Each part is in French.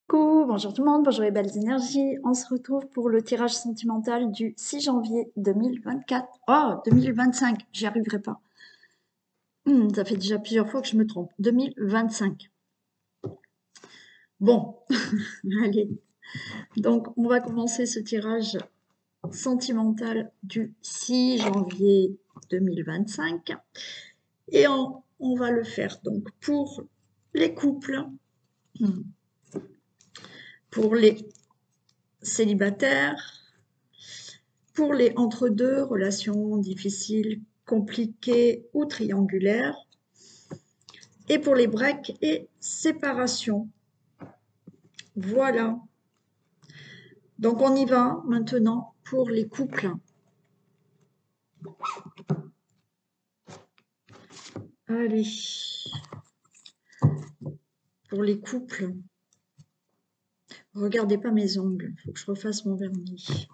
Coucou, bonjour tout le monde, bonjour les belles énergies. On se retrouve pour le tirage sentimental du 6 janvier 2024. Oh, 2025, j'y arriverai pas. Ça fait déjà plusieurs fois que je me trompe. 2025. Bon, allez. Donc, on va commencer ce tirage sentimental du 6 janvier 2025. Et on va le faire donc pour les couples, pour les célibataires, pour les entre-deux, relations difficiles, compliquées ou triangulaires, et pour les breaks et séparations. Voilà. Donc on y va maintenant pour les couples. Allez. Pour les couples. Regardez pas mes ongles, il faut que je refasse mon vernis.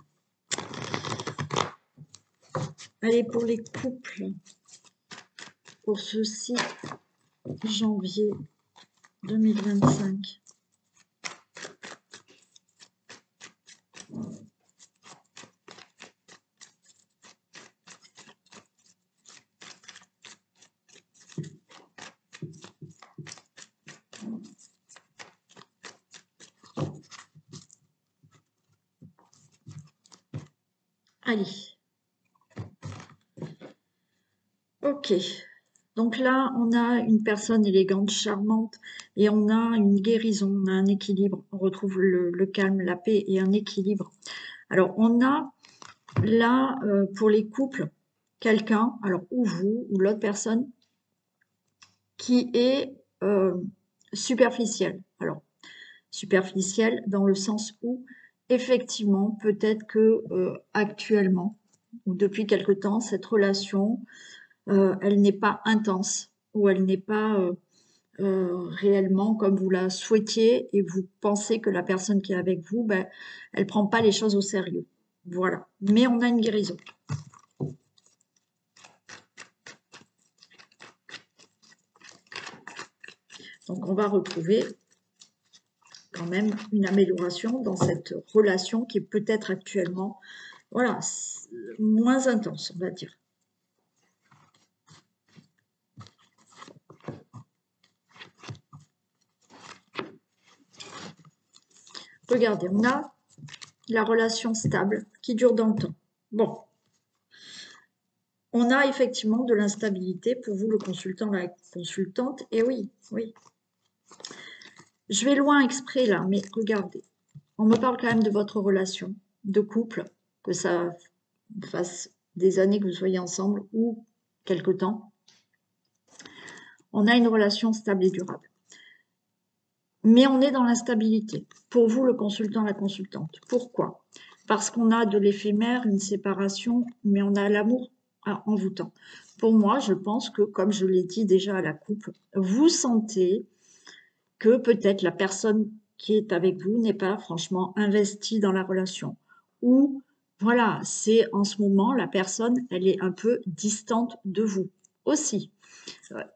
Allez, pour les couples, pour ce 6 janvier 2025. Allez. Ok. Donc là, on a une personne élégante, charmante, et on a une guérison, on a un équilibre. On retrouve le calme, la paix et un équilibre. Alors, on a là, pour les couples, quelqu'un, alors ou vous, ou l'autre personne, qui est superficiel. Alors, superficiel dans le sens où, effectivement, peut-être que actuellement, ou depuis quelque temps, cette relation, elle n'est pas intense, ou elle n'est pas réellement comme vous la souhaitiez et vous pensez que la personne qui est avec vous, ben, elle prend pas les choses au sérieux. Voilà. Mais on a une guérison. Donc on va retrouver quand même une amélioration dans cette relation qui est peut-être actuellement, voilà, moins intense, on va dire. Regardez, on a la relation stable qui dure dans le temps. Bon, on a effectivement de l'instabilité pour vous, le consultant, la consultante, et oui, oui. Je vais loin exprès là, mais regardez, on me parle quand même de votre relation de couple, que ça fasse des années que vous soyez ensemble ou quelque temps. On a une relation stable et durable. Mais on est dans l'instabilité. Pour vous, le consultant, la consultante. Pourquoi? Parce qu'on a de l'éphémère, une séparation, mais on a l'amour envoûtant. Pour moi, je pense que, comme je l'ai dit déjà à la coupe, vous sentez que peut-être la personne qui est avec vous n'est pas franchement investie dans la relation. Ou, voilà, c'est en ce moment, la personne, elle est un peu distante de vous aussi.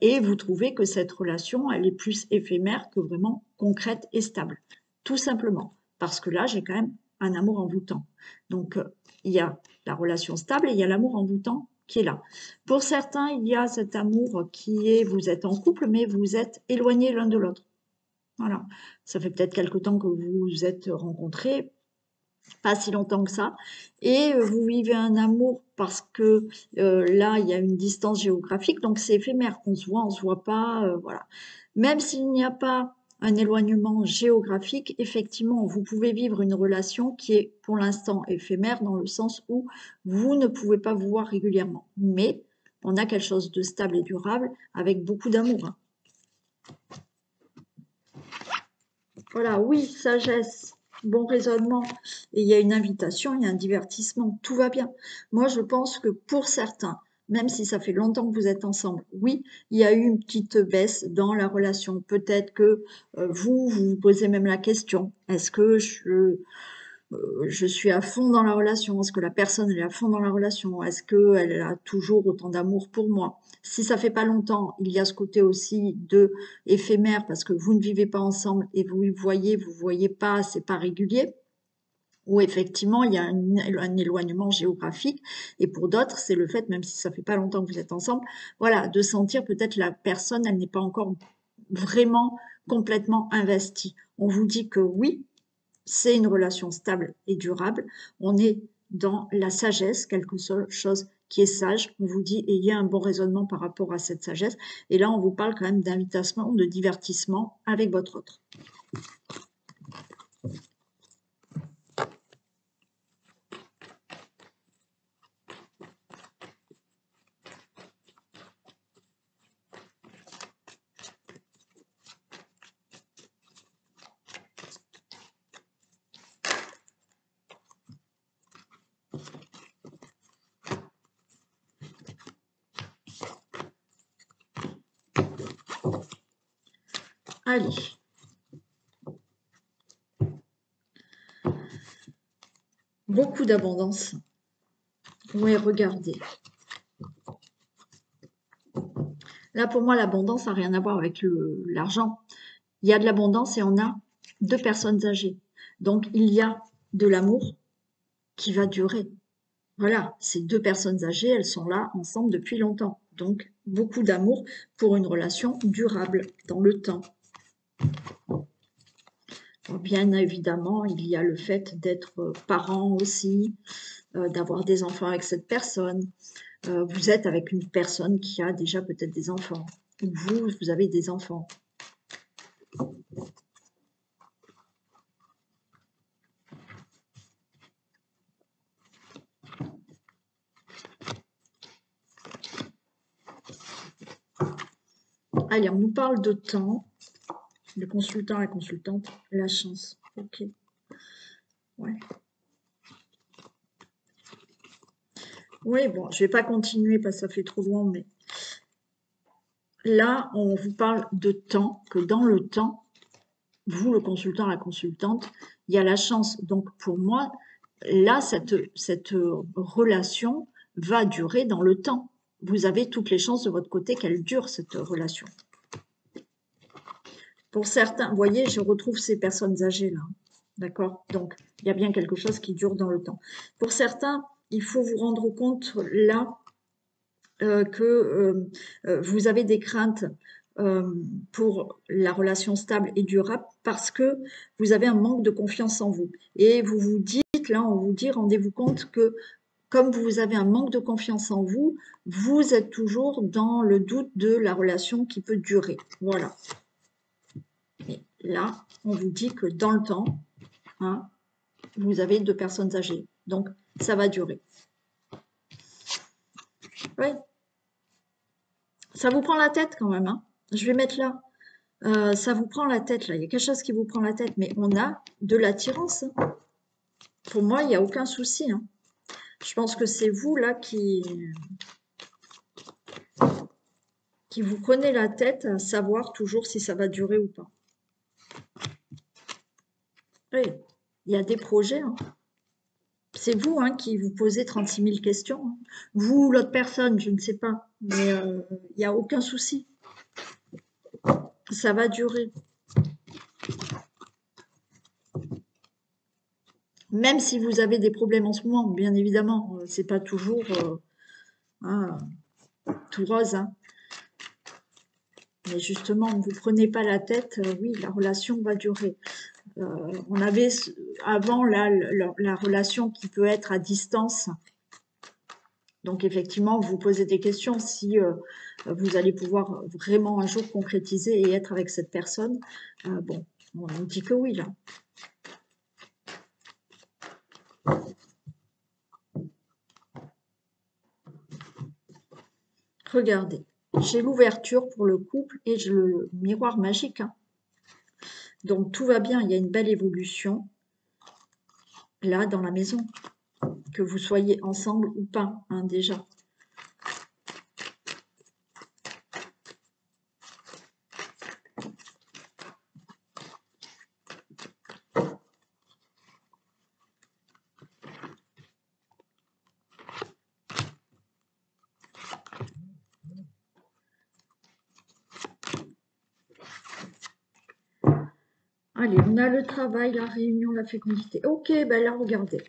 Et vous trouvez que cette relation, elle est plus éphémère que vraiment concrète et stable. Tout simplement. Parce que là, j'ai quand même un amour envoûtant. Donc, il y a la relation stable et il y a l'amour envoûtant qui est là. Pour certains, il y a cet amour qui est, vous êtes en couple, mais vous êtes éloignés l'un de l'autre. Voilà. Ça fait peut-être quelque temps que vous vous êtes rencontrés, pas si longtemps que ça, et vous vivez un amour parce que là, il y a une distance géographique, donc c'est éphémère, on se voit pas, voilà. Même s'il n'y a pas un éloignement géographique, effectivement, vous pouvez vivre une relation qui est pour l'instant éphémère dans le sens où vous ne pouvez pas vous voir régulièrement. Mais on a quelque chose de stable et durable avec beaucoup d'amour. Hein. Voilà, oui, sagesse, bon raisonnement, et il y a une invitation, il y a un divertissement, tout va bien. Moi, je pense que pour certains, même si ça fait longtemps que vous êtes ensemble, oui, il y a eu une petite baisse dans la relation. Peut-être que vous vous posez même la question, est-ce que je suis à fond dans la relation, est-ce que la personne elle est à fond dans la relation, est-ce qu'elle a toujours autant d'amour pour moi. Si ça fait pas longtemps, il y a ce côté aussi de éphémère parce que vous ne vivez pas ensemble et vous voyez pas, c'est pas régulier, où effectivement il y a un éloignement géographique, et pour d'autres c'est le fait, même si ça fait pas longtemps que vous êtes ensemble, voilà, de sentir peut-être la personne elle n'est pas encore vraiment complètement investie. On vous dit que oui, c'est une relation stable et durable. On est dans la sagesse, quelque chose qui est sage. On vous dit, ayez un bon raisonnement par rapport à cette sagesse. Et là, on vous parle quand même d'invitation, de divertissement avec votre autre. Allez. Beaucoup d'abondance. Oui, regardez. Là, pour moi, l'abondance n'a rien à voir avec l'argent. Il y a de l'abondance et on a 2 personnes âgées. Donc, il y a de l'amour qui va durer. Voilà, ces 2 personnes âgées, elles sont là ensemble depuis longtemps. Donc, beaucoup d'amour pour une relation durable dans le temps. Bien évidemment, il y a le fait d'être parent aussi, d'avoir des enfants avec cette personne. Vous êtes avec une personne qui a déjà peut-être des enfants. Ou vous avez des enfants. Allez, on nous parle de temps. Le consultant, la consultante, la chance. Ok. Ouais. Oui, bon, je vais pas continuer parce que ça fait trop long, mais là, on vous parle de temps, que dans le temps, vous, le consultant, la consultante, il y a la chance. Donc, pour moi, là, cette relation va durer dans le temps. Vous avez toutes les chances de votre côté qu'elle dure, cette relation. Pour certains, vous voyez, je retrouve ces personnes âgées là. D'accord? Donc, il y a bien quelque chose qui dure dans le temps. Pour certains, il faut vous rendre compte là que vous avez des craintes pour la relation stable et durable parce que vous avez un manque de confiance en vous. Et vous vous dites, là, on vous dit, rendez-vous compte que comme vous avez un manque de confiance en vous, vous êtes toujours dans le doute de la relation qui peut durer. Voilà. Et là, on vous dit que dans le temps, hein, vous avez 2 personnes âgées. Donc, ça va durer. Oui. Ça vous prend la tête quand même. Hein. Je vais mettre là. Ça vous prend la tête là. Il y a quelque chose qui vous prend la tête. Mais on a de l'attirance. Hein. Pour moi, il n'y a aucun souci. Hein. Je pense que c'est vous là qui vous prenez la tête à savoir toujours si ça va durer ou pas. Oui, il y a des projets. Hein. C'est vous hein, qui vous posez 36 000 questions. Hein. Vous ou l'autre personne, je ne sais pas. Mais il n'y a aucun souci. Ça va durer. Même si vous avez des problèmes en ce moment, bien évidemment, c'est pas toujours hein, tout rose. Hein. Mais justement, ne vous prenez pas la tête, oui, la relation va durer. On avait avant la relation qui peut être à distance. Donc effectivement, vous posez des questions si vous allez pouvoir vraiment un jour concrétiser et être avec cette personne. Bon, on nous dit que oui là. Regardez, j'ai l'ouverture pour le couple et j'ai le miroir magique. Hein. Donc tout va bien, il y a une belle évolution là dans la maison, que vous soyez ensemble ou pas, hein, déjà. Allez, on a le travail, la réunion, la fécondité. Ok, ben là, regardez.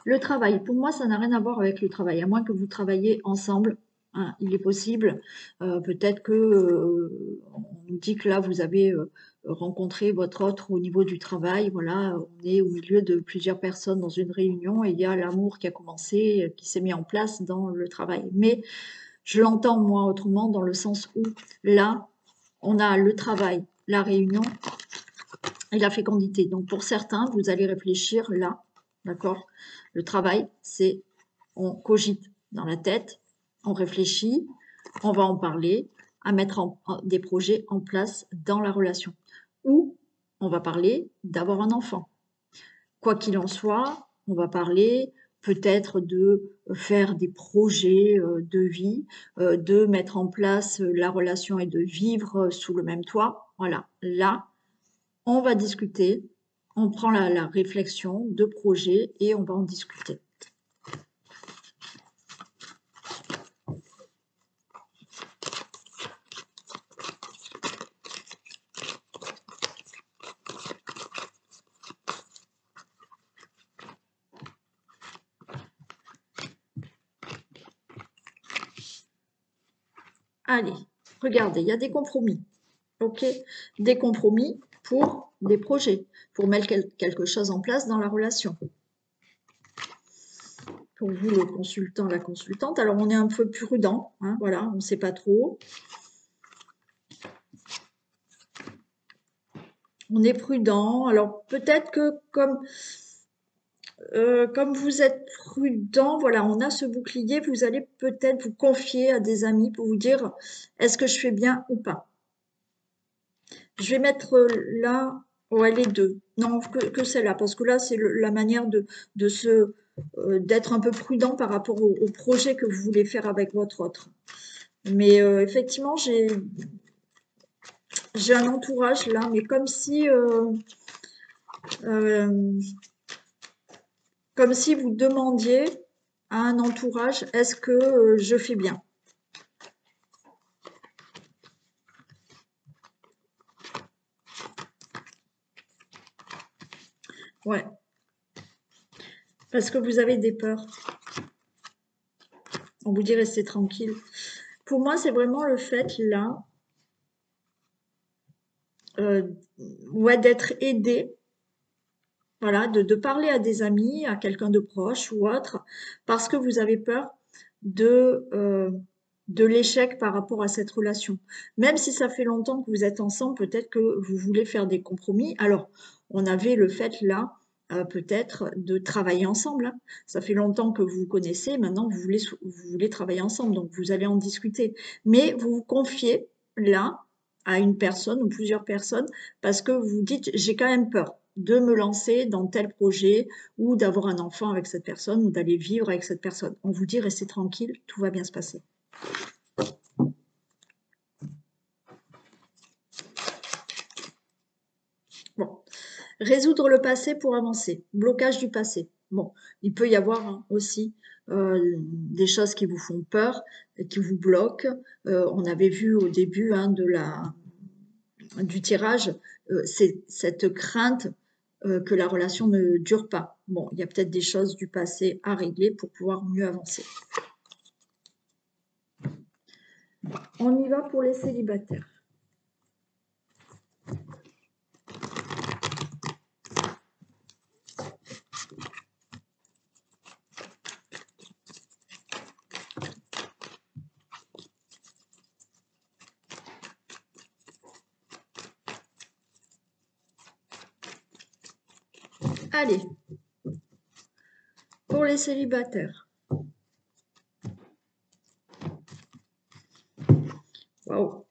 Le travail, pour moi, ça n'a rien à voir avec le travail, à moins que vous travaillez ensemble. Hein, il est possible, peut-être que on nous dit que là, vous avez rencontré votre autre au niveau du travail. Voilà, on est au milieu de plusieurs personnes dans une réunion et il y a l'amour qui a commencé, qui s'est mis en place dans le travail. Mais je l'entends, moi, autrement, dans le sens où là, on a le travail, la réunion et la fécondité. Donc, pour certains, vous allez réfléchir là, d'accord? Le travail, c'est on cogite dans la tête, on réfléchit, on va en parler, à mettre des projets en place dans la relation. Ou on va parler d'avoir un enfant. Quoi qu'il en soit, on va parler peut-être de faire des projets de vie, de mettre en place la relation et de vivre sous le même toit. Voilà, là, on va discuter, on prend la réflexion de projet et on va en discuter. Allez, regardez, il y a des compromis. Ok, des compromis pour des projets, pour mettre quelque chose en place dans la relation. Pour vous, le consultant, la consultante, alors on est un peu prudent, hein, voilà, on ne sait pas trop. On est prudent, alors peut-être que comme vous êtes prudent, voilà, on a ce bouclier, vous allez peut-être vous confier à des amis pour vous dire est-ce que je fais bien ou pas. Je vais mettre là, ouais, les deux. Non, que celle-là, parce que là, c'est la manière d'être un peu prudent par rapport au projet que vous voulez faire avec votre autre. Mais effectivement, j'ai un entourage là, mais comme si vous demandiez à un entourage, est-ce que je fais bien? Ouais. Parce que vous avez des peurs. On vous dit restez tranquille. Pour moi, c'est vraiment le fait là, ouais, d'être aidé. Voilà, de parler à des amis, à quelqu'un de proche ou autre, parce que vous avez peur de l'échec par rapport à cette relation. Même si ça fait longtemps que vous êtes ensemble, peut-être que vous voulez faire des compromis. Alors, on avait le fait là, peut-être de travailler ensemble. Hein. Ça fait longtemps que vous vous connaissez, maintenant vous voulez travailler ensemble, donc vous allez en discuter. Mais vous vous confiez là à une personne ou plusieurs personnes parce que vous vous dites, j'ai quand même peur de me lancer dans tel projet ou d'avoir un enfant avec cette personne ou d'aller vivre avec cette personne. On vous dit restez tranquille, tout va bien se passer. Bon, résoudre le passé pour avancer, blocage du passé. Bon, il peut y avoir hein, aussi des choses qui vous font peur, qui vous bloquent. On avait vu au début hein, du tirage, c'est cette crainte que la relation ne dure pas. Bon, il y a peut-être des choses du passé à régler pour pouvoir mieux avancer. On y va pour les célibataires. Allez, pour les célibataires. Waouh.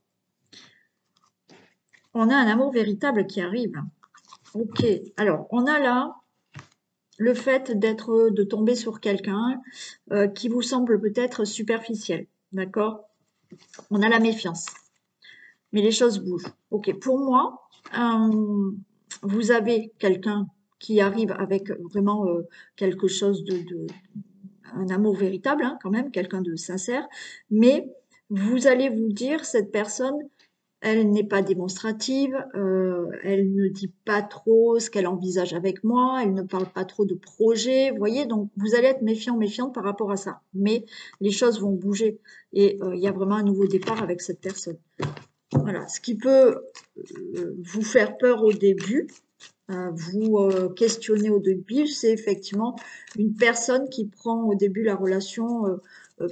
On a un amour véritable qui arrive. Ok, alors on a là le fait de tomber sur quelqu'un qui vous semble peut-être superficiel, d'accord? On a la méfiance, mais les choses bougent. Ok, pour moi, vous avez quelqu'un qui arrive avec vraiment quelque chose un amour véritable, hein, quand même, quelqu'un de sincère, mais vous allez vous dire, cette personne, Elle n'est pas démonstrative, elle ne dit pas trop ce qu'elle envisage avec moi, elle ne parle pas trop de projet, vous voyez? Donc vous allez être méfiant, méfiante par rapport à ça. Mais les choses vont bouger et il y a vraiment un nouveau départ avec cette personne. Voilà, ce qui peut vous faire peur au début, vous questionner au début, c'est effectivement une personne qui prend au début la relation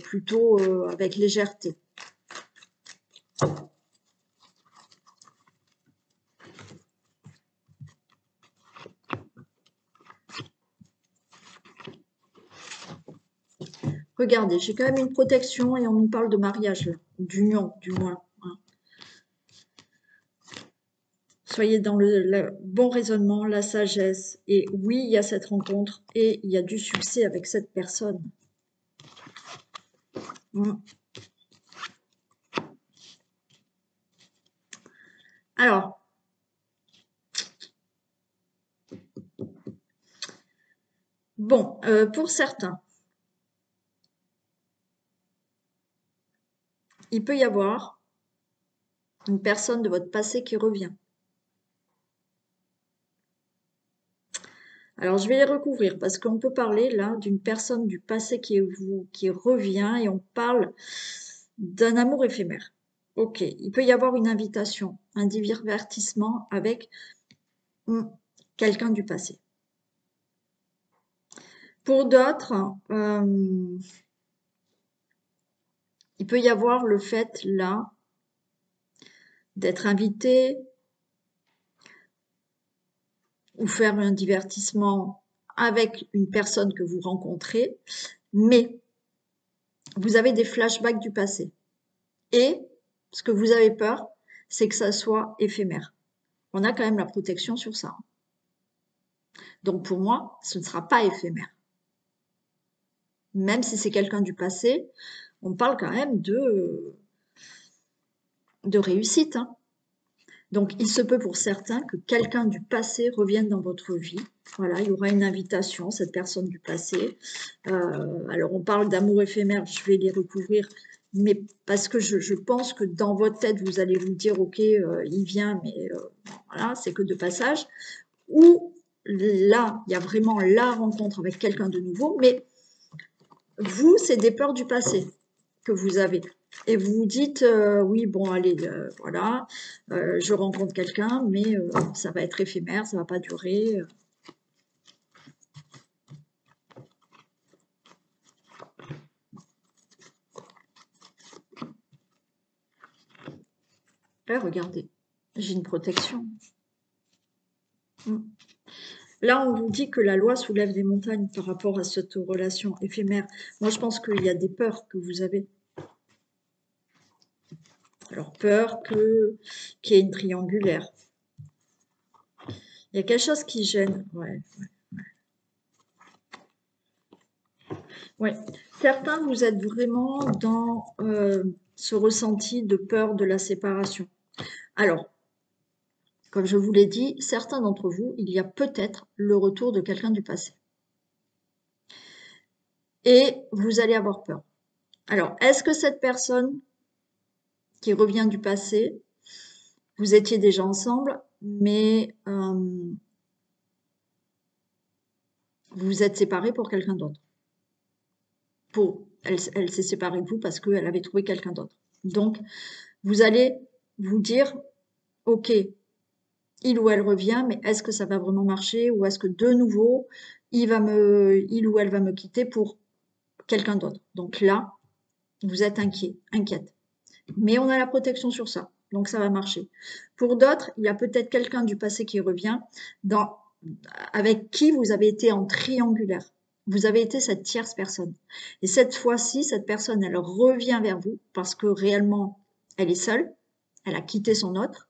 plutôt avec légèreté. Regardez, j'ai quand même une protection et on nous parle de mariage, là, d'union, du moins. Hein. Soyez dans le bon raisonnement, la sagesse. Et oui, il y a cette rencontre et il y a du succès avec cette personne. Alors, bon, pour certains, il peut y avoir une personne de votre passé qui revient. Alors, je vais les recouvrir parce qu'on peut parler là d'une personne du passé qui revient et on parle d'un amour éphémère. Ok, il peut y avoir une invitation, un divertissement avec quelqu'un du passé. Pour d'autres, il peut y avoir le fait là d'être invité ou faire un divertissement avec une personne que vous rencontrez, mais vous avez des flashbacks du passé. Et ce que vous avez peur, c'est que ça soit éphémère. On a quand même la protection sur ça. Donc pour moi, ce ne sera pas éphémère. Même si c'est quelqu'un du passé, on parle quand même de réussite. Hein. Donc il se peut pour certains que quelqu'un du passé revienne dans votre vie. Voilà, il y aura une invitation, cette personne du passé. Alors on parle d'amour éphémère, je vais les recouvrir, mais parce que je pense que dans votre tête, vous allez vous dire, ok, il vient, mais voilà, c'est que de passage. Ou là, il y a vraiment la rencontre avec quelqu'un de nouveau, mais vous, c'est des peurs du passé que vous avez. Et vous vous dites, oui, bon, allez, voilà, je rencontre quelqu'un, mais ça va être éphémère, ça va pas durer. Là, regardez, j'ai une protection. Là, on vous dit que la loi soulève des montagnes par rapport à cette relation éphémère. Moi, je pense qu'il y a des peurs que vous avez. Alors, peur qu'il y ait une triangulaire. Il y a quelque chose qui gêne. Ouais. Certains, vous êtes vraiment dans ce ressenti de peur de la séparation. Alors, comme je vous l'ai dit, certains d'entre vous, il y a peut-être le retour de quelqu'un du passé. Et vous allez avoir peur. Alors, est-ce que cette personne qui revient du passé, vous étiez déjà ensemble, mais vous vous êtes séparés pour quelqu'un d'autre. Elle s'est séparée de vous parce qu'elle avait trouvé quelqu'un d'autre. Donc, vous allez vous dire, ok, il ou elle revient, mais est-ce que ça va vraiment marcher ou est-ce que de nouveau, il ou elle va me quitter pour quelqu'un d'autre. Donc là, vous êtes inquiète. Mais on a la protection sur ça, donc ça va marcher. Pour d'autres, il y a peut-être quelqu'un du passé qui revient, avec qui vous avez été en triangulaire. Vous avez été cette tierce personne. Et cette fois-ci, cette personne, elle revient vers vous parce que réellement, elle est seule, elle a quitté son autre,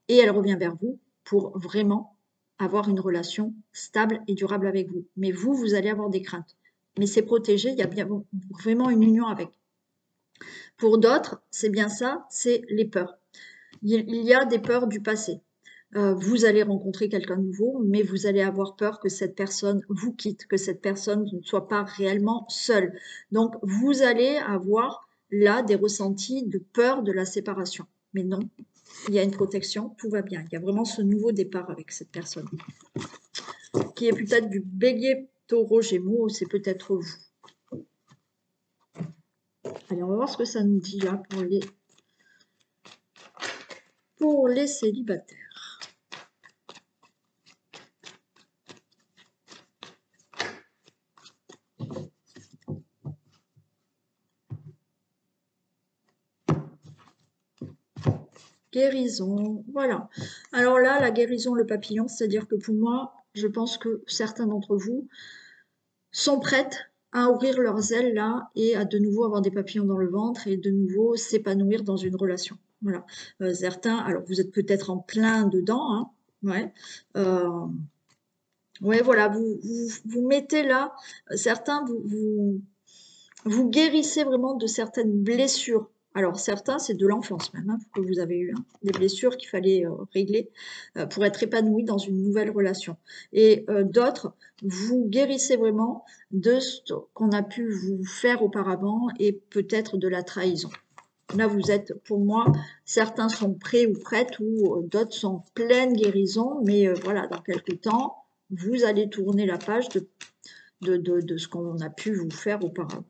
et elle revient vers vous pour vraiment avoir une relation stable et durable avec vous. Mais vous, vous allez avoir des craintes. Mais c'est protégé, il y a bien vraiment une union avec. Pour d'autres, c'est bien ça, c'est les peurs. Il y a des peurs du passé. Vous allez rencontrer quelqu'un de nouveau, mais vous allez avoir peur que cette personne vous quitte, que cette personne ne soit pas réellement seule. Donc, vous allez avoir là des ressentis de peur de la séparation. Mais non, il y a une protection, tout va bien. Il y a vraiment ce nouveau départ avec cette personne. Qui est peut-être du bélier, taureau, gémeaux, c'est peut-être vous. Allez, on va voir ce que ça nous dit là pour les célibataires. Guérison, voilà. Alors là, la guérison, le papillon, c'est-à-dire que pour moi, je pense que certains d'entre vous sont prêtes à ouvrir leurs ailes là et à de nouveau avoir des papillons dans le ventre et de nouveau s'épanouir dans une relation. Voilà. Certains, alors vous êtes peut-être en plein dedans, hein, ouais. Ouais, voilà, vous mettez là, certains, vous guérissez vraiment de certaines blessures. Alors certains, c'est de l'enfance même, hein, que vous avez eu, hein, des blessures qu'il fallait régler pour être épanoui dans une nouvelle relation. Et d'autres, vous guérissez vraiment de ce qu'on a pu vous faire auparavant et peut-être de la trahison. Là, vous êtes, pour moi, certains sont prêts ou prêtes ou d'autres sont en pleine guérison, mais voilà, dans quelques temps, vous allez tourner la page de ce qu'on a pu vous faire auparavant.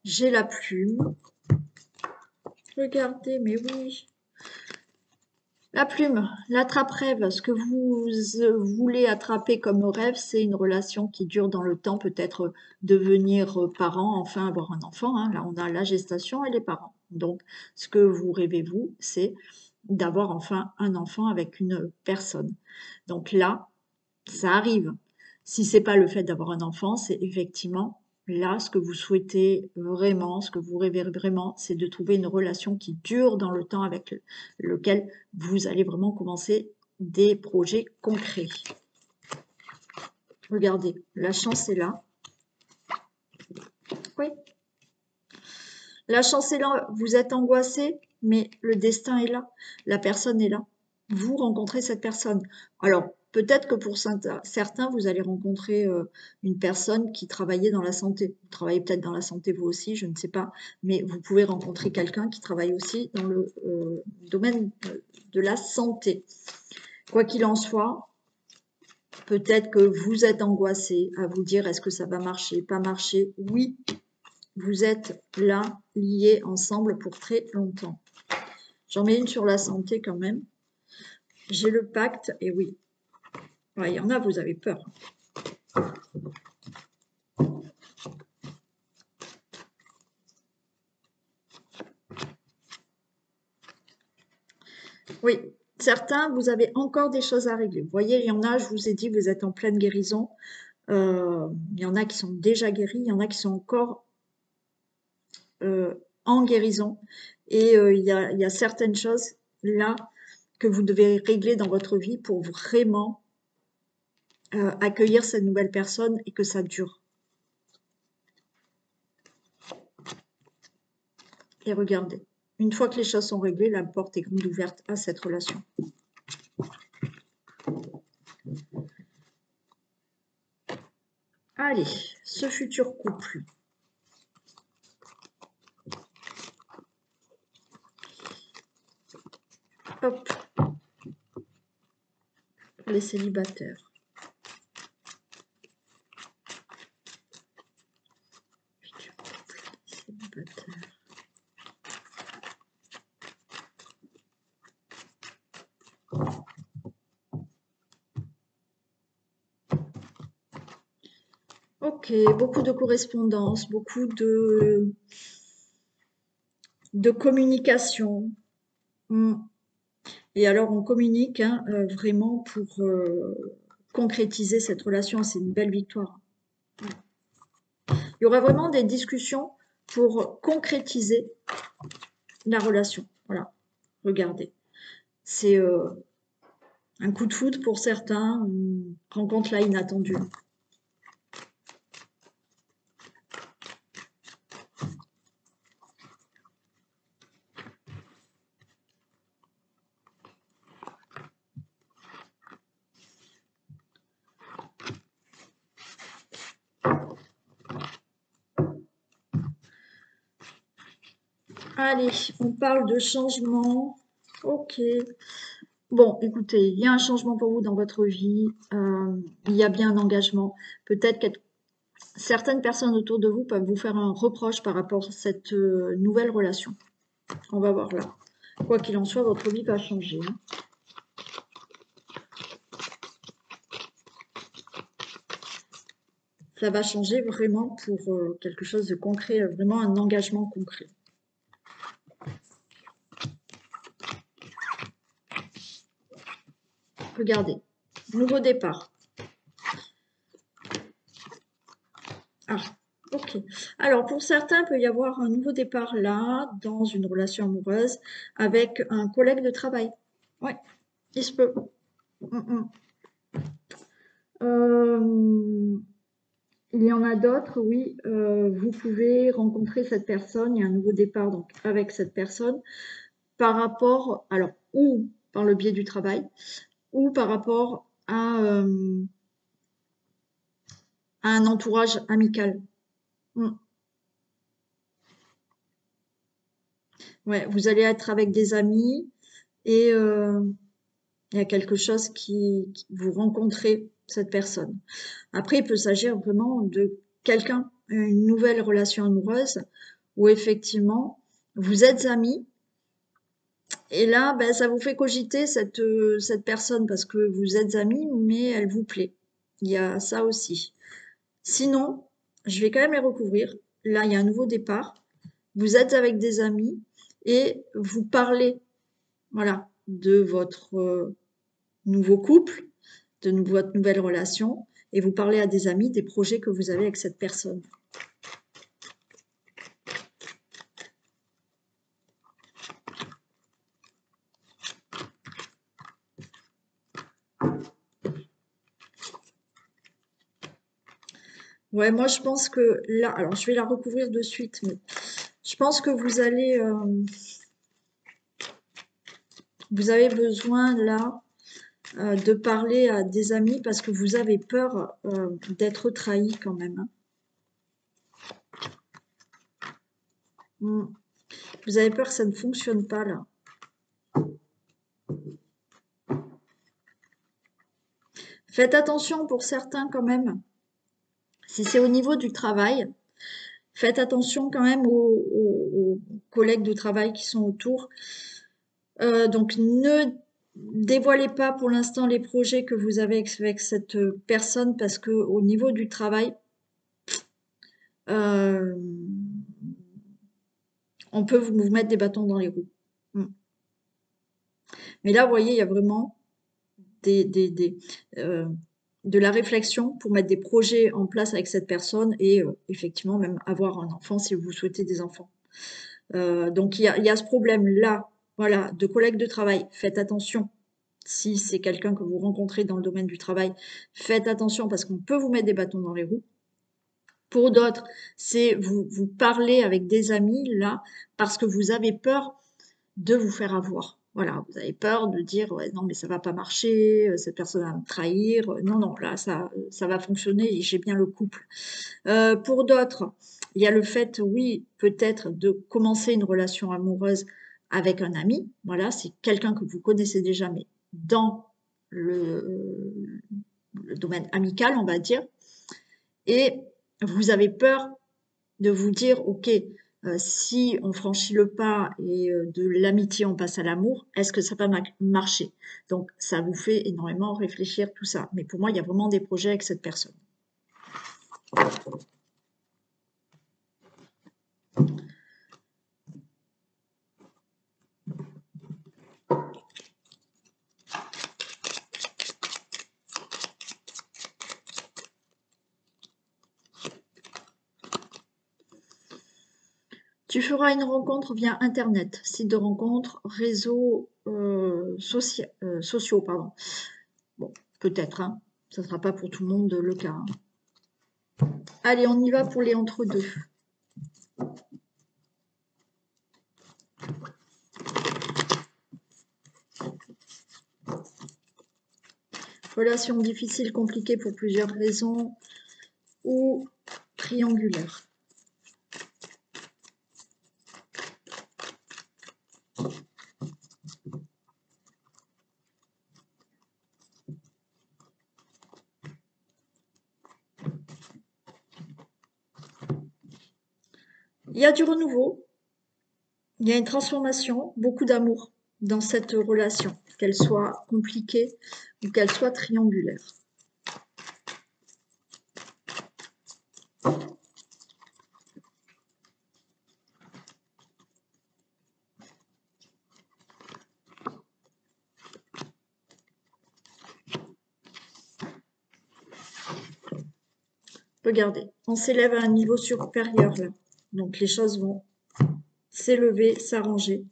J'ai la plume. Regardez, mais oui. La plume, l'attrape-rêve, ce que vous voulez attraper comme rêve, c'est une relation qui dure dans le temps, peut-être devenir parent, enfin avoir un enfant, hein. Là, on a la gestation et les parents. Donc, ce que vous rêvez, vous, c'est d'avoir enfin un enfant avec une personne. Donc là, ça arrive. Si c'est pas le fait d'avoir un enfant, c'est effectivement là ce que vous souhaitez vraiment, ce que vous rêvez vraiment, c'est de trouver une relation qui dure dans le temps avec lequel vous allez vraiment commencer des projets concrets. Regardez, la chance est là. Oui. La chance est là, vous êtes angoissé, mais le destin est là. La personne est là. Vous rencontrez cette personne. Alors, peut-être que pour certains, vous allez rencontrer une personne qui travaillait dans la santé. Vous travaillez peut-être dans la santé vous aussi, je ne sais pas. Mais vous pouvez rencontrer quelqu'un qui travaille aussi dans le domaine de la santé. Quoi qu'il en soit, peut-être que vous êtes angoissé à vous dire est-ce que ça va marcher, pas marcher. Oui, vous êtes là, liés ensemble pour très longtemps. J'en mets une sur la santé quand même. J'ai le pacte, et oui. Ouais, il y en a, vous avez peur. Oui, certains, vous avez encore des choses à régler. Vous voyez, il y en a, je vous ai dit, vous êtes en pleine guérison. Il y en a qui sont déjà guéris, il y en a qui sont encore en guérison. Et il y a certaines choses là que vous devez régler dans votre vie pour vraiment accueillir cette nouvelle personne et que ça dure. Et regardez, une fois que les choses sont réglées, la porte est grande ouverte à cette relation. Allez, ce futur couple. Hop. Les célibataires. Futur couple, célibataire. Ok, beaucoup de correspondance, beaucoup de communication. Et alors, on communique hein, vraiment pour concrétiser cette relation. C'est une belle victoire. Il y aura vraiment des discussions pour concrétiser la relation. Voilà, regardez. C'est un coup de foudre pour certains, une rencontre là inattendue. Allez, on parle de changement. Ok. Bon, écoutez, il y a un changement pour vous dans votre vie. Il y a bien un engagement. Peut-être que certaines personnes autour de vous peuvent vous faire un reproche par rapport à cette nouvelle relation. On va voir là. Quoi qu'il en soit, votre vie va changer. Hein. Ça va changer vraiment pour quelque chose de concret, vraiment un engagement concret. Regardez, nouveau départ. Ah, ok. Alors, pour certains, il peut y avoir un nouveau départ là, dans une relation amoureuse, avec un collègue de travail. Ouais, il se peut. Il y en a d'autres, oui. Vous pouvez rencontrer cette personne, il y a un nouveau départ donc avec cette personne, par rapport, alors, ou par le biais du travail, ou par rapport à un entourage amical. Ouais, vous allez être avec des amis et il y a quelque chose qui vous rencontrez cette personne. Après, il peut s'agir vraiment de quelqu'un, une nouvelle relation amoureuse où effectivement vous êtes amis et là, ben, ça vous fait cogiter cette personne parce que vous êtes amis, mais elle vous plaît. Il y a ça aussi. Sinon, je vais quand même les recouvrir. Là, il y a un nouveau départ. Vous êtes avec des amis et vous parlez, voilà, de votre nouveau couple, de votre nouvelle relation, et vous parlez à des amis des projets que vous avez avec cette personne. Ouais, moi je pense que là, alors je vais la recouvrir de suite, mais je pense que vous avez besoin là de parler à des amis parce que vous avez peur d'être trahi quand même. Hein. Vous avez peur que ça ne fonctionne pas là. Faites attention pour certains quand même. Si c'est au niveau du travail, faites attention quand même aux collègues de travail qui sont autour. Donc ne dévoilez pas pour l'instant les projets que vous avez avec cette personne parce que au niveau du travail, euh, on peut vous mettre des bâtons dans les roues. Mais là, vous voyez, il y a vraiment de la réflexion pour mettre des projets en place avec cette personne et effectivement même avoir un enfant si vous souhaitez des enfants. Donc il y a ce problème-là, voilà, de collègues de travail. Faites attention. Si c'est quelqu'un que vous rencontrez dans le domaine du travail, faites attention parce qu'on peut vous mettre des bâtons dans les roues. Pour d'autres, c'est vous parlez avec des amis là parce que vous avez peur de vous faire avoir. Voilà, vous avez peur de dire ouais, non mais ça va pas marcher, cette personne va me trahir. Non non, là ça va fonctionner et j'ai bien le couple. Pour d'autres, il y a le fait, oui, peut-être de commencer une relation amoureuse avec un ami. Voilà, c'est quelqu'un que vous connaissez déjà, mais dans le domaine amical, on va dire. Et vous avez peur de vous dire, OK, si on franchit le pas et de l'amitié on passe à l'amour, est-ce que ça va marcher? Donc ça vous fait énormément réfléchir tout ça. Mais pour moi, il y a vraiment des projets avec cette personne. Tu feras une rencontre via Internet, site de rencontre, réseaux sociaux, pardon. Bon, peut-être, hein. Ça ne sera pas pour tout le monde le cas. Hein. Allez, on y va pour les entre-deux. Relation difficile, compliquée pour plusieurs raisons ou triangulaire. Il y a du renouveau, il y a une transformation, beaucoup d'amour dans cette relation, qu'elle soit compliquée ou qu'elle soit triangulaire. Regardez, on s'élève à un niveau supérieur là. Donc les choses vont s'élever, s'arranger.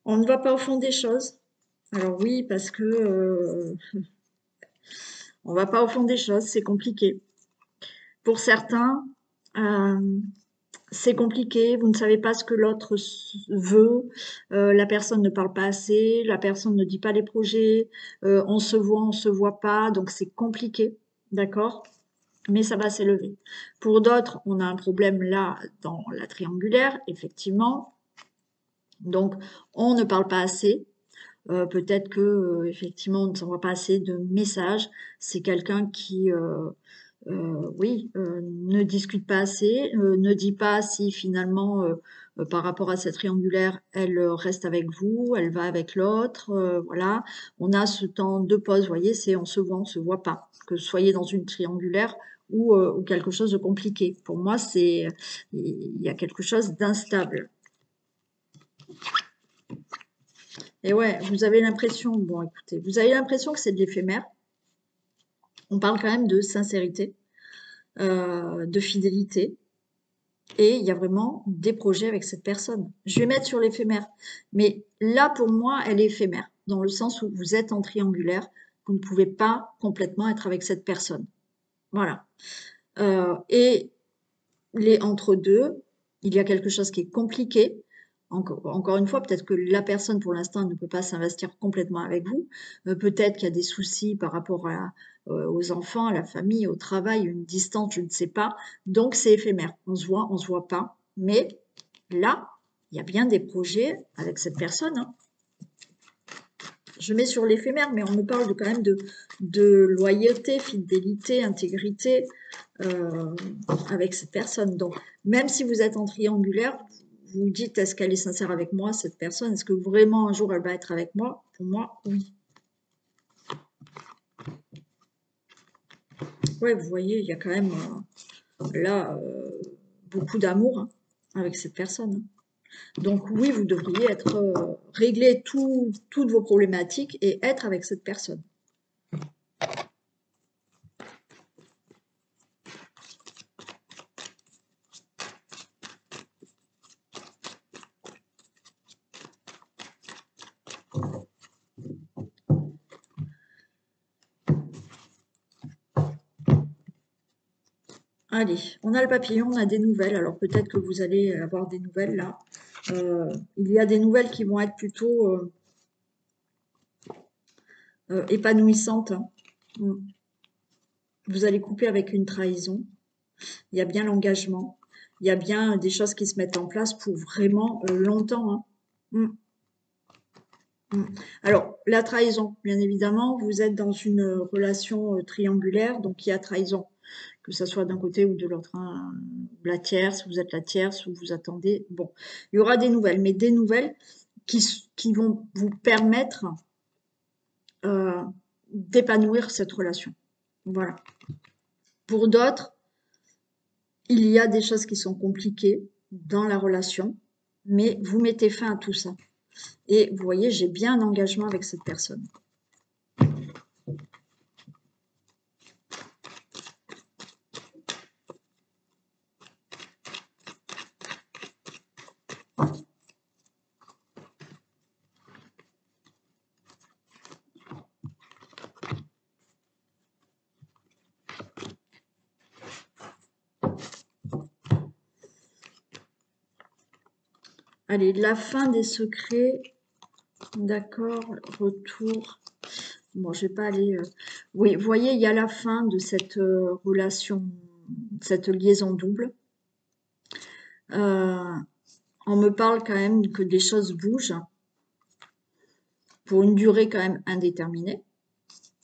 On ne va pas au fond des choses. Alors oui, parce que on va pas au fond des choses, c'est compliqué. Pour certains, c'est compliqué, vous ne savez pas ce que l'autre veut, la personne ne parle pas assez, la personne ne dit pas les projets, on se voit pas, donc c'est compliqué, d'accord? Mais ça va s'élever. Pour d'autres, on a un problème là dans la triangulaire, effectivement. Donc, on ne parle pas assez. Peut-être que effectivement, on ne s'envoie pas assez de messages. C'est quelqu'un qui, oui, ne discute pas assez, ne dit pas si finalement, par rapport à cette triangulaire, elle reste avec vous, elle va avec l'autre, voilà. On a ce temps de pause, vous voyez, c'est on se voit pas. Que vous soyez dans une triangulaire ou quelque chose de compliqué. Pour moi, c'est il y a quelque chose d'instable. Et ouais, vous avez l'impression, bon écoutez, vous avez l'impression que c'est de l'éphémère. On parle quand même de sincérité, de fidélité. Et il y a vraiment des projets avec cette personne. Je vais mettre sur l'éphémère. Mais là, pour moi, elle est éphémère. Dans le sens où vous êtes en triangulaire, vous ne pouvez pas complètement être avec cette personne. Voilà. Et les entre-deux, il y a quelque chose qui est compliqué. Encore une fois, peut-être que la personne, pour l'instant, ne peut pas s'investir complètement avec vous. Peut-être qu'il y a des soucis par rapport aux enfants, à la famille, au travail, une distance, je ne sais pas. Donc, c'est éphémère. On se voit pas. Mais là, il y a bien des projets avec cette personne, hein. Je mets sur l'éphémère, mais on me parle quand même de loyauté, fidélité, intégrité avec cette personne. Donc, même si vous êtes en triangulaire, vous vous dites, est-ce qu'elle est sincère avec moi, cette personne? Est-ce que vraiment un jour elle va être avec moi? Pour moi, oui. Ouais, vous voyez, il y a quand même là beaucoup d'amour, hein, avec cette personne, hein. Donc oui, vous devriez être régler toutes vos problématiques et être avec cette personne. Allez, on a le papillon, on a des nouvelles. Alors peut-être que vous allez avoir des nouvelles là. Il y a des nouvelles qui vont être plutôt épanouissantes, hein. Vous allez couper avec une trahison. Il y a bien l'engagement. Il y a bien des choses qui se mettent en place pour vraiment longtemps, hein. Mm. Alors, la trahison, bien évidemment, vous êtes dans une relation triangulaire, donc il y a trahison, que ce soit d'un côté ou de l'autre, hein. La tierce, vous êtes la tierce, ou vous attendez. Bon, il y aura des nouvelles, mais des nouvelles qui vont vous permettre euh, d'épanouir cette relation. Voilà. Pour d'autres, il y a des choses qui sont compliquées dans la relation, mais vous mettez fin à tout ça. Et vous voyez, j'ai bien un engagement avec cette personne. Allez, la fin des secrets. D'accord, retour. Bon, je vais pas aller... Oui, vous voyez, il y a la fin de cette relation, cette liaison double. On me parle quand même que des choses bougent pour une durée quand même indéterminée.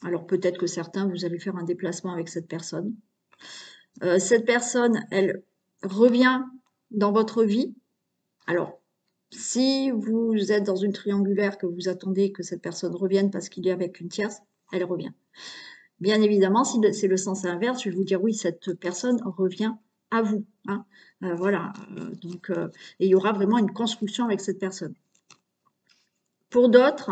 Alors peut-être que certains, vous allez faire un déplacement avec cette personne. Cette personne, elle revient dans votre vie. Alors, si vous êtes dans une triangulaire, que vous attendez que cette personne revienne parce qu'il est avec une tierce, elle revient. Bien évidemment, si c'est le sens inverse, je vais vous dire oui, cette personne revient à vous. Hein. Voilà. Et il y aura vraiment une construction avec cette personne. Pour d'autres,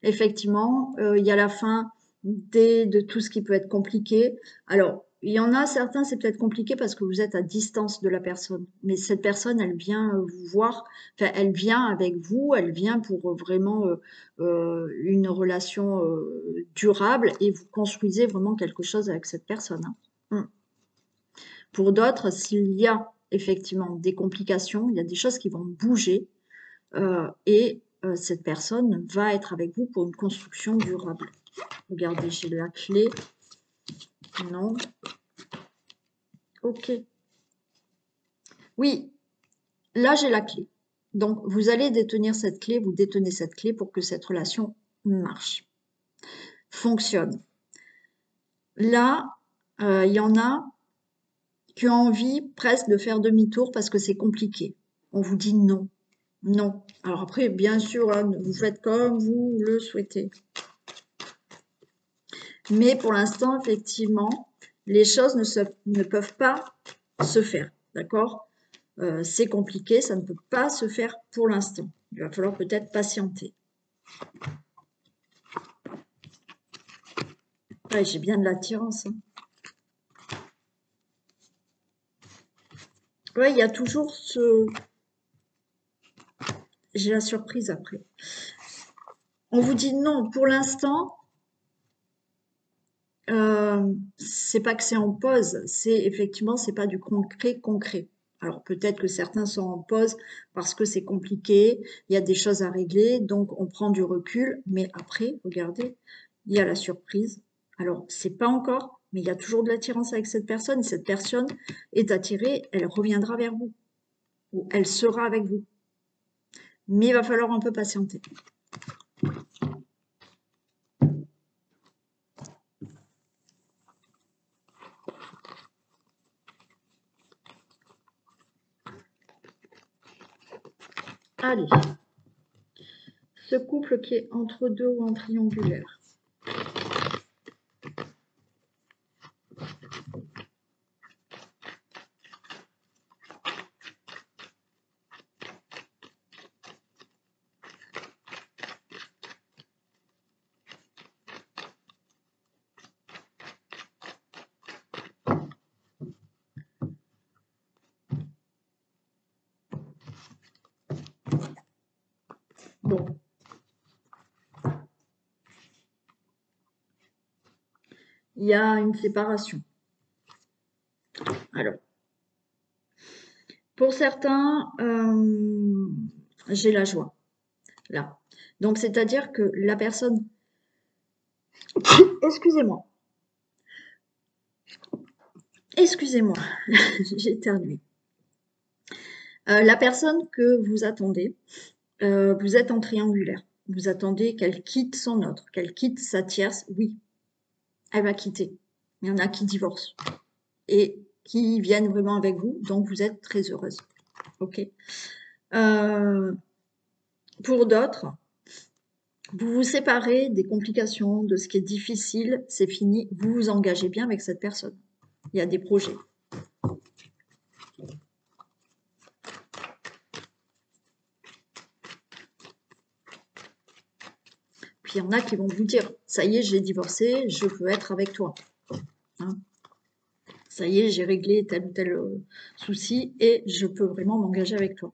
effectivement, il y a la fin de tout ce qui peut être compliqué. Alors, il y en a certains, c'est peut-être compliqué parce que vous êtes à distance de la personne. Mais cette personne, elle vient vous voir, enfin, elle vient avec vous, elle vient pour vraiment une relation durable et vous construisez vraiment quelque chose avec cette personne. Hein. Pour d'autres, s'il y a effectivement des complications, il y a des choses qui vont bouger et cette personne va être avec vous pour une construction durable. Regardez, j'ai la clé. Non. Ok. Oui, là j'ai la clé. Donc vous allez détenir cette clé, vous détenez cette clé pour que cette relation marche, fonctionne. Là, il y en a qui ont envie presque de faire demi-tour parce que c'est compliqué. On vous dit non, non. Alors après, bien sûr, hein, vous faites comme vous le souhaitez. Mais pour l'instant, effectivement, les choses ne peuvent pas se faire, d'accord? C'est compliqué, ça ne peut pas se faire pour l'instant. Il va falloir peut-être patienter. Ouais, j'ai bien de l'attirance. Hein. Ouais, il y a toujours ce... J'ai la surprise après. On vous dit non, pour l'instant, c'est pas que c'est en pause, c'est effectivement, c'est pas du concret. Alors peut-être que certains sont en pause parce que c'est compliqué, il y a des choses à régler, donc on prend du recul, mais après, regardez, il y a la surprise. Alors c'est pas encore, mais il y a toujours de l'attirance avec cette personne, et cette personne est attirée, elle reviendra vers vous, ou elle sera avec vous. Mais il va falloir un peu patienter. Allez, ce couple qui est entre deux ou en triangulaire. Bon. Il y a une séparation. Alors, pour certains, j'ai la joie, là. Donc, c'est-à-dire que la personne... Excusez-moi. Excusez-moi, j'ai éternué. La personne que vous attendez, vous êtes en triangulaire. Vous attendez qu'elle quitte son autre, qu'elle quitte sa tierce. Oui, elle va quitter. Il y en a qui divorcent et qui viennent vraiment avec vous, donc vous êtes très heureuse. Ok. Pour d'autres, vous vous séparez des complications, de ce qui est difficile, c'est fini. Vous vous engagez bien avec cette personne. Il y a des projets. Puis il y en a qui vont vous dire, ça y est, j'ai divorcé, je veux être avec toi. Hein, ça y est, j'ai réglé tel ou tel souci et je peux vraiment m'engager avec toi.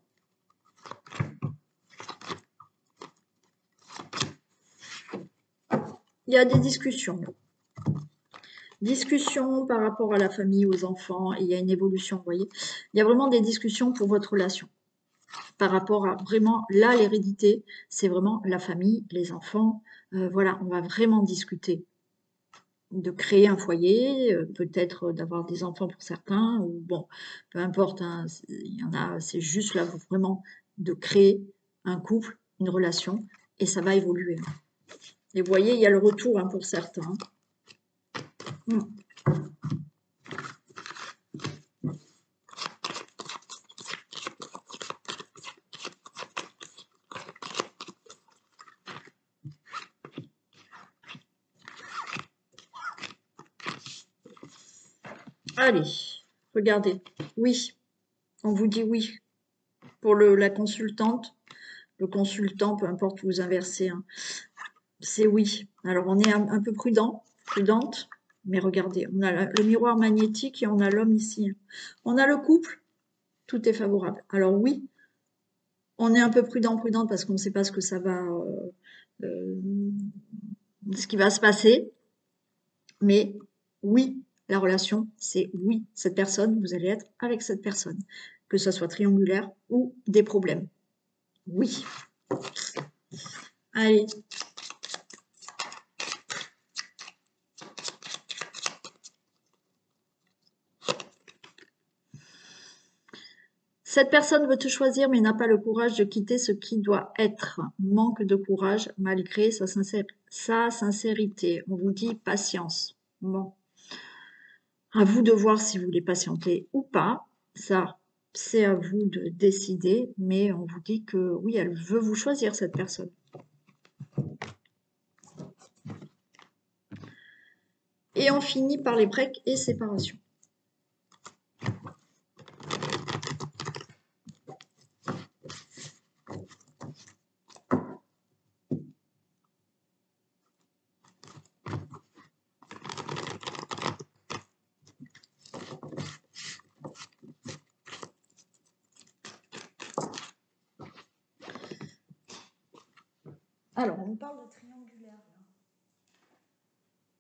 Il y a des discussions. Discussions par rapport à la famille, aux enfants, et il y a une évolution, vous voyez. Il y a vraiment des discussions pour votre relation. Par rapport à vraiment, là, l'hérédité, c'est vraiment la famille, les enfants. Voilà, on va vraiment discuter de créer un foyer, peut-être d'avoir des enfants pour certains, ou bon, peu importe, hein, il y en a, c'est juste là vraiment de créer un couple, une relation, et ça va évoluer. Et vous voyez, il y a le retour hein, pour certains. Allez, regardez. Oui, on vous dit oui. Pour la consultante, le consultant, peu importe où vous inversez, hein, c'est oui. Alors, on est un peu prudente, mais regardez, on a le miroir magnétique et on a l'homme ici. On a le couple, tout est favorable. Alors oui, on est un peu prudente parce qu'on ne sait pas ce que ça va, euh, ce qui va se passer. Mais oui, la relation, c'est oui, cette personne, vous allez être avec cette personne, que ce soit triangulaire ou des problèmes. Oui. Allez. Cette personne veut te choisir mais n'a pas le courage de quitter ce qui doit être. Manque de courage malgré sa sincérité. On vous dit patience. Bon. À vous de voir si vous voulez patienter ou pas. Ça, c'est à vous de décider. Mais on vous dit que oui, elle veut vous choisir, cette personne. Et on finit par les breaks et séparations. Alors, on parle de triangulaire.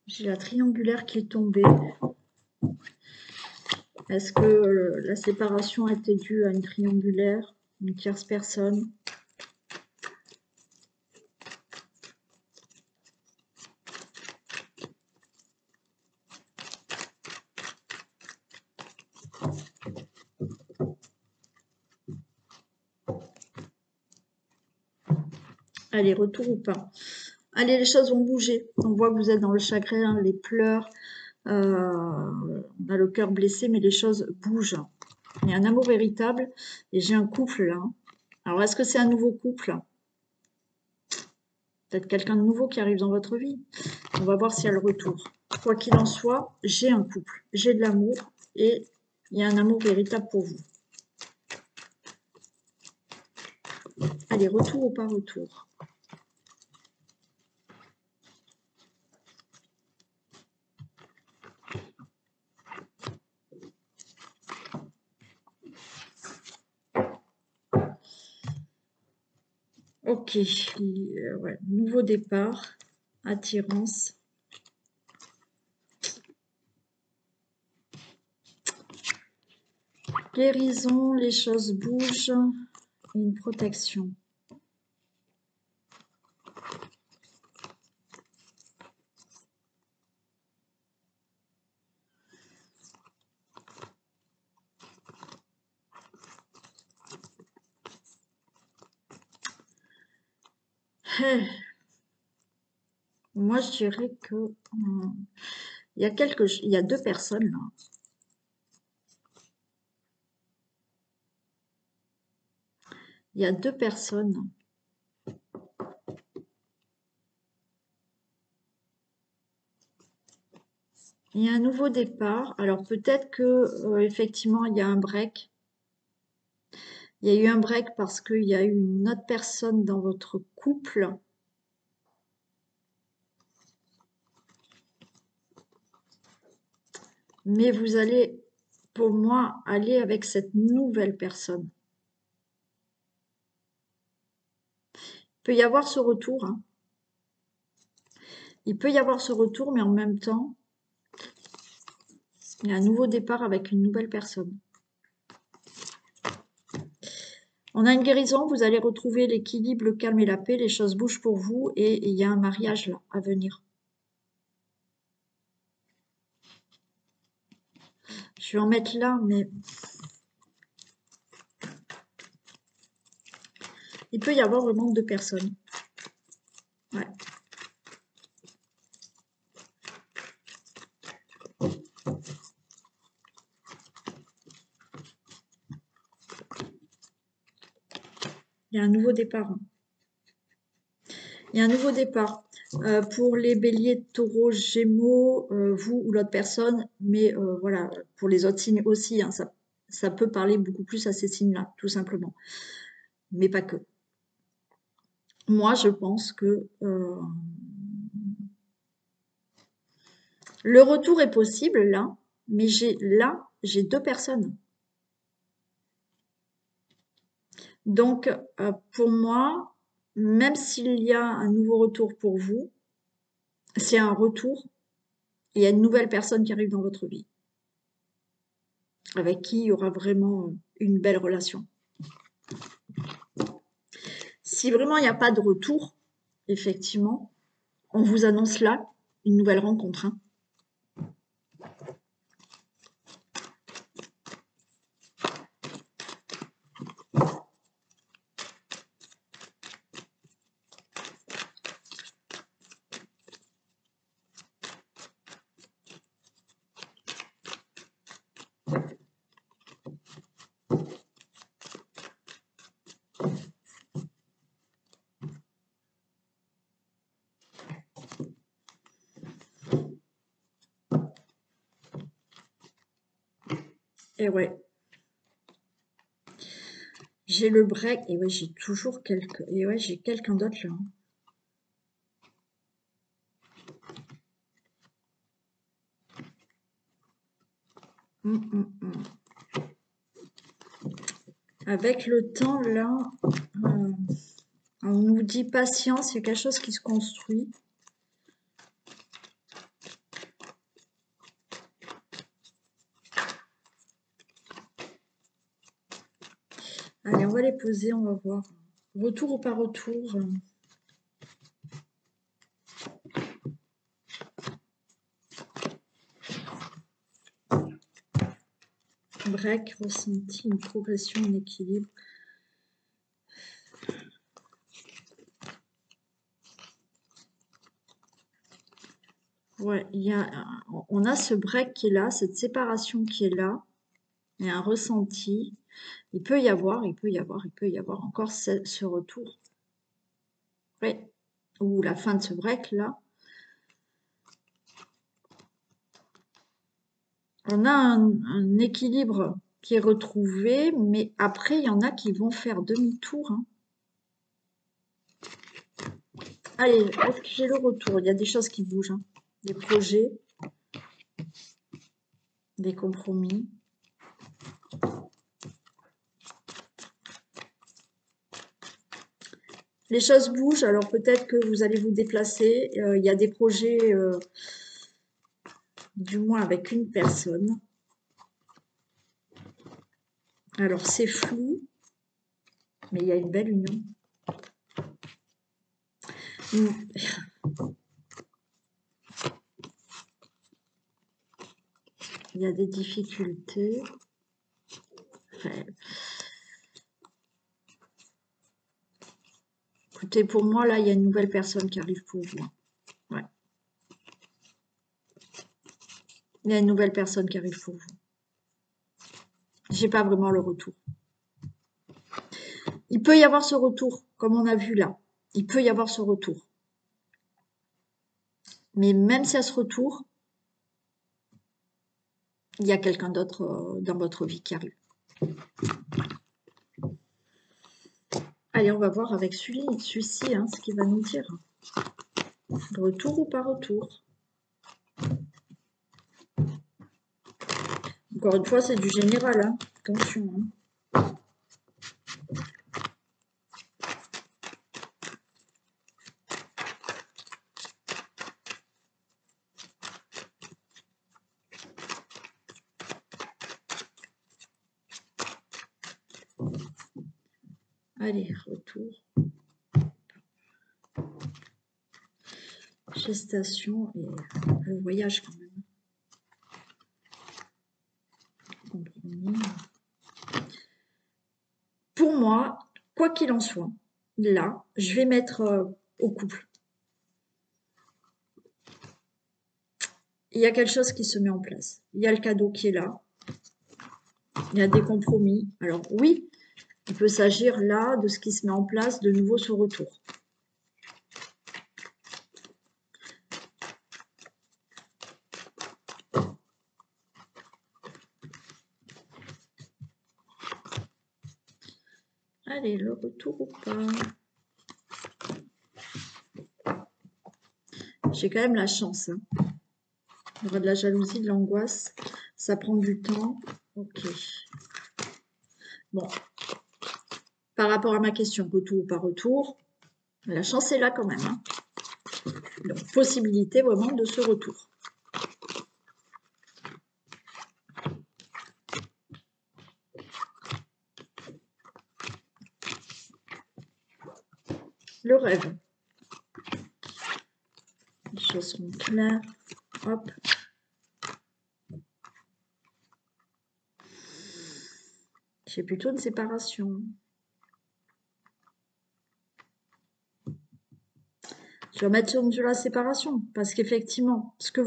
J'ai la triangulaire qui est tombée. Est-ce que la séparation a été due à une triangulaire, une tierce personne? Allez, retour ou pas? Allez, les choses vont bouger. On voit que vous êtes dans le chagrin, les pleurs, on a le cœur blessé, mais les choses bougent. Il y a un amour véritable et j'ai un couple là. Alors, est-ce que c'est un nouveau couple? Peut-être quelqu'un de nouveau qui arrive dans votre vie. On va voir s'il y a le retour. Quoi qu'il en soit, j'ai un couple, j'ai de l'amour et il y a un amour véritable pour vous. Allez, retour ou pas retour? Ok, ouais. Nouveau départ, attirance. Guérison, les choses bougent, et une protection. Moi, je dirais que il y a deux personnes là. Il y a deux personnes. Il y a un nouveau départ. Alors peut-être que effectivement il y a un break. Il y a eu un break parce qu'il y a eu une autre personne dans votre couple. Mais vous allez, pour moi, aller avec cette nouvelle personne. Il peut y avoir ce retour. Hein. Il peut y avoir ce retour, mais en même temps, il y a un nouveau départ avec une nouvelle personne. On a une guérison, vous allez retrouver l'équilibre, le calme et la paix, les choses bougent pour vous et il y a un mariage là à venir. Je vais en mettre là, mais il peut y avoir vraiment deux personnes. Ouais. Il y a un nouveau départ. Il y a un nouveau départ. Pour les béliers, taureaux, gémeaux, vous ou l'autre personne, mais voilà, pour les autres signes aussi, hein, ça peut parler beaucoup plus à ces signes-là, tout simplement. Mais pas que. Moi, je pense que le retour est possible là, mais j'ai 2 personnes. Donc, pour moi, même s'il y a un nouveau retour pour vous, c'est un retour, il y a une nouvelle personne qui arrive dans votre vie, avec qui il y aura vraiment une belle relation. Si vraiment il n'y a pas de retour, effectivement, on vous annonce là une nouvelle rencontre, hein. Et ouais. J'ai le break, et ouais, j'ai toujours quelques. Et ouais, j'ai quelqu'un d'autre là, hein. Avec le temps, là, on nous dit patience, il y a quelque chose qui se construit. Allez, on va les poser, on va voir. Retour ou pas retour? Break, ressenti, une progression, un équilibre. Ouais, on a ce break qui est là, cette séparation qui est là, il y a un ressenti. Il peut y avoir encore ce retour. Oui, ou la fin de ce break là. On a un équilibre qui est retrouvé, mais après, il y en a qui vont faire demi-tour, hein. Allez, est-ce que j'ai le retour? Il y a des choses qui bougent, hein. Des projets, des compromis. Les choses bougent, alors peut-être que vous allez vous déplacer. Il y a des projets, du moins avec une personne. Alors c'est flou, mais il y a une belle union. Il y a des difficultés. Enfin, écoutez, pour moi, là, il y a une nouvelle personne qui arrive pour vous. Ouais. Il y a une nouvelle personne qui arrive pour vous. J'ai pas vraiment le retour. Il peut y avoir ce retour, comme on a vu là. Il peut y avoir ce retour. Mais même s'il y a ce retour, il y a quelqu'un d'autre dans votre vie qui arrive. Allez, on va voir avec celui-ci, hein, ce qu'il va nous dire. Retour ou pas retour? Encore une fois, c'est du général, hein. Attention, hein. Allez, retour. Gestation et le voyage quand même. Compromis. Pour moi, quoi qu'il en soit, là, je vais mettre au couple. Il y a quelque chose qui se met en place. Il y a le cadeau qui est là. Il y a des compromis. Alors oui, il peut s'agir là de ce qui se met en place de nouveau ce retour. Allez, le retour ou pas? J'ai quand même la chance. Hein. Il y aura de la jalousie, de l'angoisse. Ça prend du temps. Ok. Bon. Par rapport à ma question, retour ou pas retour, la chance est là quand même. Hein. Donc, possibilité vraiment de ce retour. Le rêve. Les choses sont claires. Hop. J'ai plutôt une séparation. Je vais mettre sur la séparation parce qu'effectivement, ce que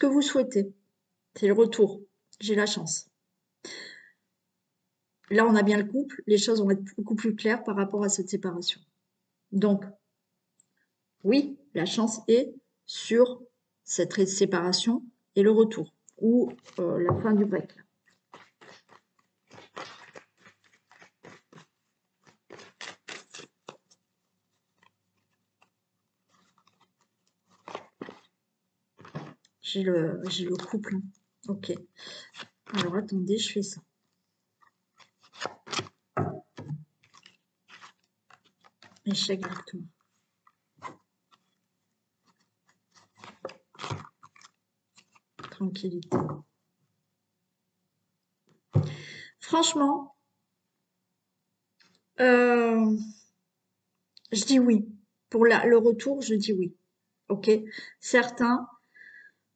vous souhaitez, c'est le retour. J'ai la chance. Là, on a bien le couple. Les choses vont être beaucoup plus claires par rapport à cette séparation. Donc, oui, la chance est sur cette séparation et le retour ou la fin du break. J'ai le couple. Ok. Alors, attendez, je fais ça. Échec victoire. Tranquillité. Franchement, je dis oui. Pour le retour, je dis oui. Ok. Certains,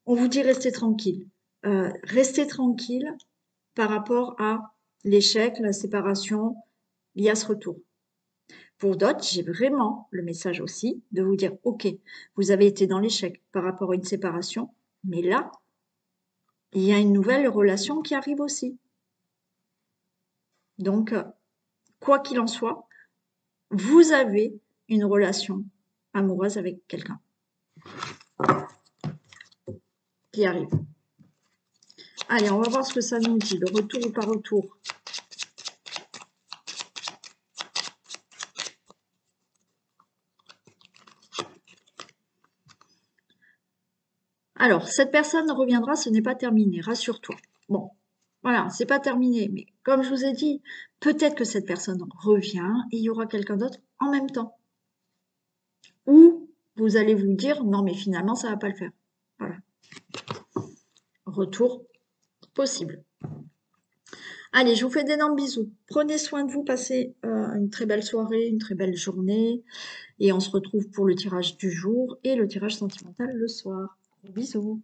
on vous dit restez tranquille. Restez tranquille par rapport à l'échec, la séparation, il y a ce retour. Pour d'autres, j'ai vraiment le message aussi de vous dire, ok, vous avez été dans l'échec par rapport à une séparation, mais là, il y a une nouvelle relation qui arrive aussi. Donc, quoi qu'il en soit, vous avez une relation amoureuse avec quelqu'un qui arrive. Allez, on va voir ce que ça nous dit, le retour ou pas retour. Alors, cette personne reviendra, ce n'est pas terminé, rassure-toi. Bon, voilà, c'est pas terminé, mais comme je vous ai dit, peut-être que cette personne revient et il y aura quelqu'un d'autre en même temps. Ou vous allez vous dire, non mais finalement ça va pas le faire. Voilà. Retour possible. Allez, je vous fais d'énormes bisous. Prenez soin de vous, passez une très belle soirée, une très belle journée. Et on se retrouve pour le tirage du jour et le tirage sentimental le soir. Bisous.